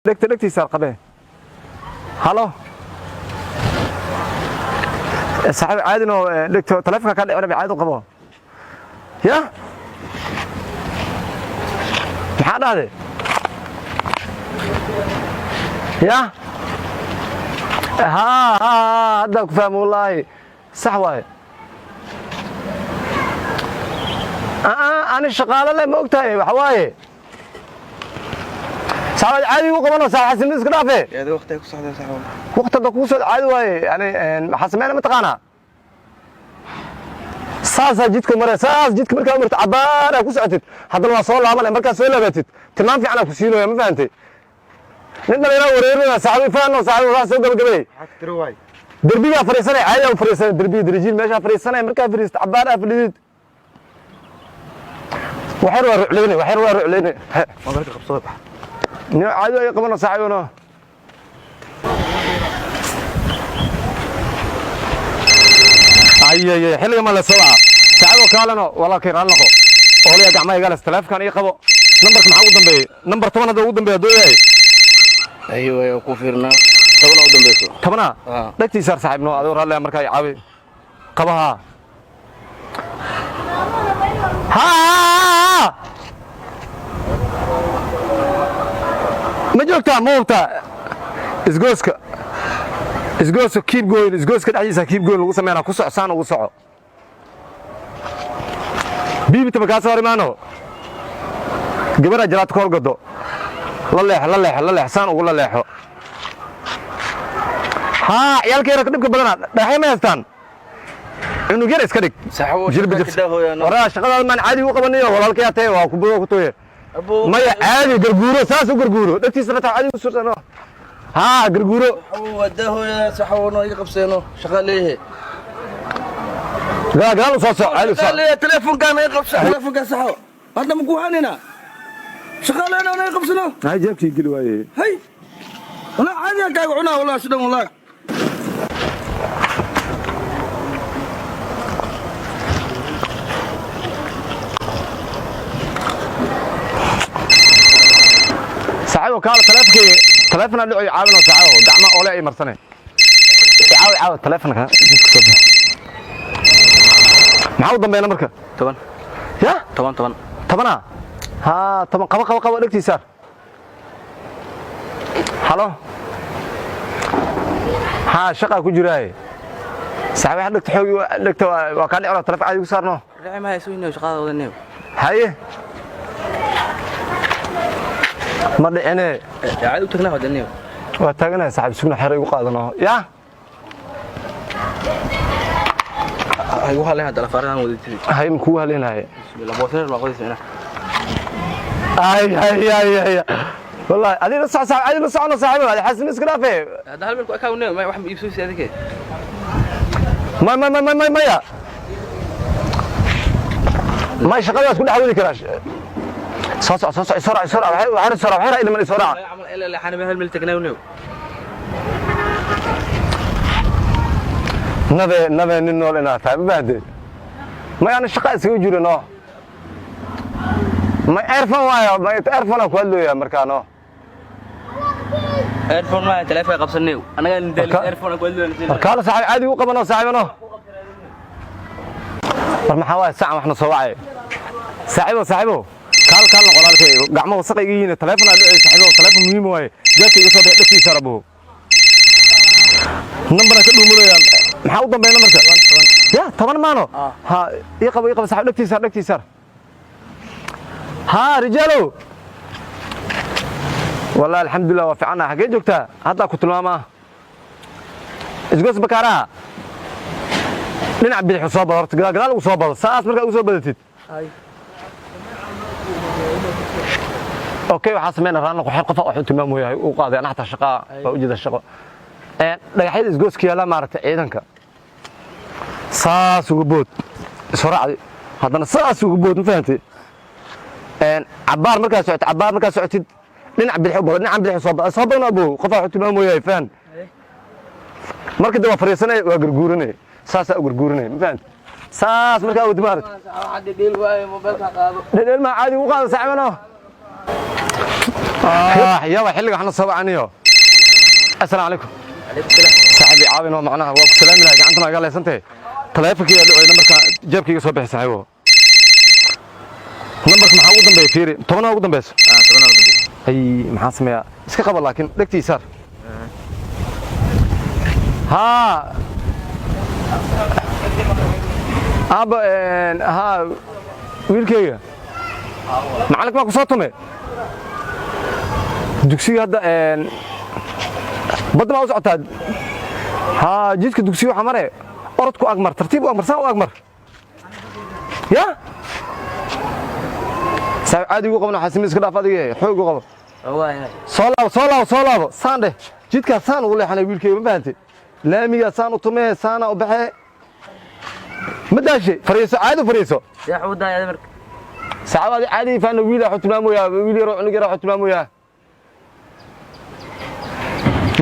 دكتي صار قبه هلو صاحب عادي انه دكتور تلفونك كان انا عادي قبه يا محل هذا يا ها هذاك فاهم والله صح واي انا شغاله لا ما ogtahay waxa waaye saacad caadi u qabano saacad xasin iska dhaafe yaad waqtiga ku socda saacad waqtiga ku soo caadi waaye yani waxa sameeyna ma taqaana saasa jidku maray saas jidku markaa marta cabaara ku socotid hadana waa soo laaban markaa soo laabatid tilmaan fiican ku siinayo ma fahamtay nin dhalinyaro wareerina saacad faano saacad waa soo gabagabay xaqtir waay دربيga fariisanay caadi u fariisanay دربي درجين meesha fariisanay markaa fariist cabaara fadhid waxay ruucleynay ma barka qabsoo bax نيو عادي أي قبنا صاحبنا أي حلقة ما لسوا صاحبه كالنا والله كيران لقو أولي يا جماعة قال استلاف كان يقبو نمبرك محاول دنبي نمبر 8 ده ودنبي دوي أيوة كوفيرنا 8 ودنبي سو 8 دكتي صار صاحبنا أدور هلا مركا يعاوي قبها ها ما joogtaa moobta isgooska keep going isgooska dhexdiisa keep going lagu sameeyana ku socsaan ugu soco biibita ma ka soo rimaano gabadha jaraad kool gado la leex saan ugu la leexo ha yalkeera ka dhibka badana dhaxay ma haystaan inuu geer iska dhig jilba jabs waraa shaqada man caadi u qabanayo walaalkay atay waa ku buuq ku tooyay maya caadi garguuro saas u garguuro dadkiisana taa caadi u sursano ha garguuro wadaho ya saxawno iga qabseeno shaqa leeyahay gaal soo caadi soo leeyahay telefoonkan iga qabsano telefoonka saxaw hadda ma ku hanina shaqa leena iga qabsano hay jeebkii geli waaye hay wala caadi ka cunaa wala sidan wala ساعه قال تلفنا دعو يعاونوا ساعه دعمه اوله اي مرسنه عاود تلفنك maxaa u dambeeyna marka 10 ya 10 ha 10 qaba dhagtiisa halo ha shaqa ku jiray saaxiib waxa dhagta xoog dhagta waa ka dhicro taleef caadi ku saarno raaci ma hayso inuu shaqada wadaneeyo haye ما أنا عادي وتقنع ودنيو وتقنع صاحب سكنة حري وقادنا يا هاي لها هذا الفارغ وديتي هاي مكوها لنا هاي بسم الله بوتر ما قلت انا هاي والله هذه نص ساعه هذه نص ساعه صاحبي هذا حسن اسكرافه هذا هل اكاوني ما واحد يبسوي هذيك ما يا ما شغال كل حاول كراش سرعة وحنا إلى من السرعة إلا حنا بهال ملتك ناونيو نبي ننو لنا تعب بعد ما يعني الشقاء سيجري نو ما يعرفون وايا ما يتعرفون كله يا مركانو ايرفون ما تلفي قبسنيو انا قال ندير ايرفون كله مركانو صاحب عادي وقبنا صاحبنا فرمحوا ساعة واحنا صواعي صاحبه كان قولالكay gacmo wasaq ay yihiin telefoon aad ay saxiibo telefoon muhiim way jeedkayga soo dhigtiisa rabo number ka dhuumayaan maxaa u dambeeyna marka ya 10 maano ha ii qabo saxiib dhigtiisa ha rijaalo والله الحمد لله وفعنا حاجه joogta hadda ku tilmaama isgoos bakaara dhinac bidix soo bado horta gadaal u soo bado saas marka u soo badatid ay اوكي waxaa sameeyna raan qof qof wax tilmaamo yahay uu qaaday anaxta shaqa waa u jeeda shaqo dhagaxyada isgooskiya la maartay ciidanka saas ugu bood suraacdi hadana saas ugu bood ma fahamtay cabaar markaa socotid dhinac bidix soo badana buu qof wax tilmaamo yahay faan markii daba fariisanay waa garguurinay saas u garguurinay ma fahamtay saas markaa uu dimaar عادي ديل واي موبايلك قادو ديل ما عادي u qaado saacibano يلا حلقة احنا صوب عنيو السلام عليكم عليكم السلام صاحبي عاون ومعناها وقت سلام لك عنتنا قال لي سنتي تليفونك نمبرك جيبك soo bixi saaxiibo numberka maxaa ugu dambeeyay fiiri 10 ugu dambeeyay tobanaa ugu dambeeyay ay maxaa sameeyaa iska qaba laakiin dhagtii saar ها aba ها wiilkayga macalink ma ku soo tumay dugsiga hadda badda ma u socotaa ها jidka dugsiga waxa maray orod ku agmar tartiib u agmar saan u agmar ya saa aadi ugu qabna xasimiis ka dhaaf adiga xoog u qabo soo laabo saan dheh jidka saan ugu leexanay wiilkayga ma fahanti laamiga saan u tumee saana u baxee ma daashay fariiso caadi fariiso yaa xuudaa yaa marka saacadaadi caadi faana wiil ah tilmaamoya wiil yar oo cunug yar ah tilmaamoya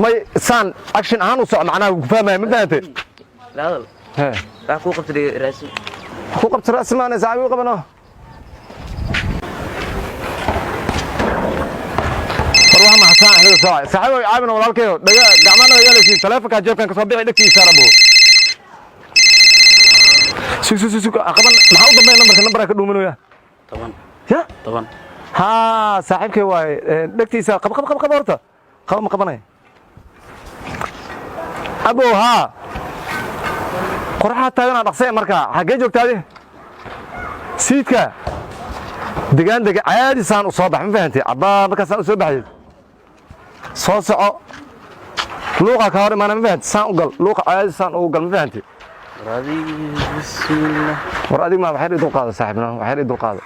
may saan action ahaan u soo macnaha ku fahmay ma fahanti la hadal wax ku qabtay raasi ku qabtay raasi maana saaxiib u qabano warwaha ma xasaan ahla soo saaxiib ay caabina walaalkeeyo dhaga gacmana yeelaysi taleefanka jeebkan ka soo bixi dhagtiisa rabo سوق أقبل محاول ضمن نمبر كدومينويا طبعا يا طبعا ها صاحبك واي دكتي سا قب ورطة قب ما قبناي أبو ها قرحة تاجنا رقصة مركا حاجة جوك تادي سيتك دقان عادي سان أصابح ما فهمتي عبا بك سان أصابح صوص لوقا كهاري ما أنا ما فهمت سان أقل لوقا عادي سان أقل ما فهمتي راضي بسم الله ورادي ما بحير يدل قاده صاحبنا بحير يدل قاده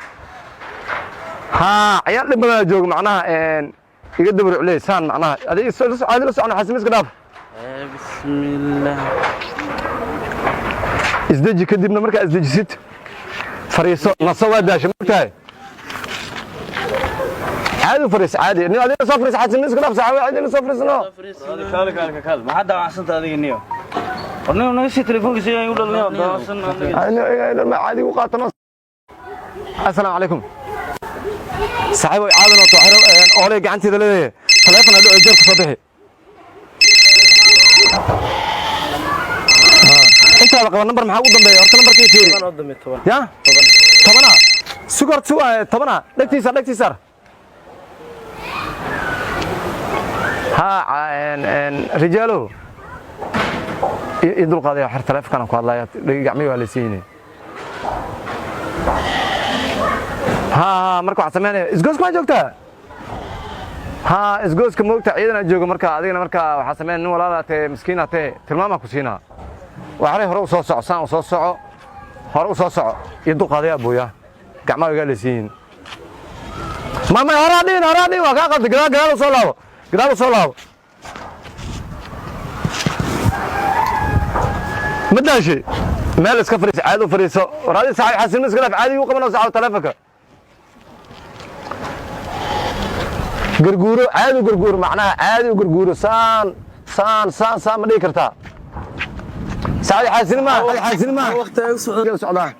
ها عيال لما جوج معناها ان يقدر عليه سان معناها هذه عادي لسه انا حاسس كداف بسم الله ازدجي كدبنا marka ازدجيت فريسو نصوا داش متاي عادي فريس عادي اني هذه صفرس حاسس كداف ساعه عادي صفرس نو كال ما حدا احسنت هذيك النيو ورنا نسي تليفونك سي يقول لنا داوسن انا عادي وقاتنا السلام عليكم صاحب عادنا طاهر اولي غعنتيدا leeyahay telefoon adu jeerka soo bixi inta la qabo number maxaa ugu dambeeyo horta numberkii fiiri ya 10 sugar 10 dhagtiisa ha rijaalo idul qaaday xir telefoonka ku hadlaya gacmihi waa la siinay ها marka waxa sameeyay isgoos ma joogtaa ها isgooska moogta ciidana jooga marka adigana marka waxa sameeyay nin walaalaatay miskiinaatay tilmaama ku siinaa waxa hore u soo soco hore u soo soco idul qaaday abuya gacmaha waa la siin mama haraadin waa ka qalad gadaal soo laabo مداشي مال اسك فريس عادو فريسو ورادي صاحب حسن اسك لا عادي وقبنا صاحب تلفك غرغورو عادي غرغورو معناها عادي غرغورو سان ما دي كرتا صاحب حسن ما وقت سعودان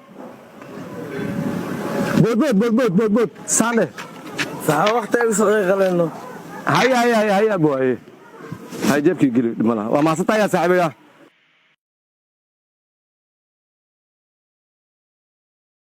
بود سانه صح وقت غلينو هيا ابو هاي جيبك قلي مالها وما سطا يا صاحبي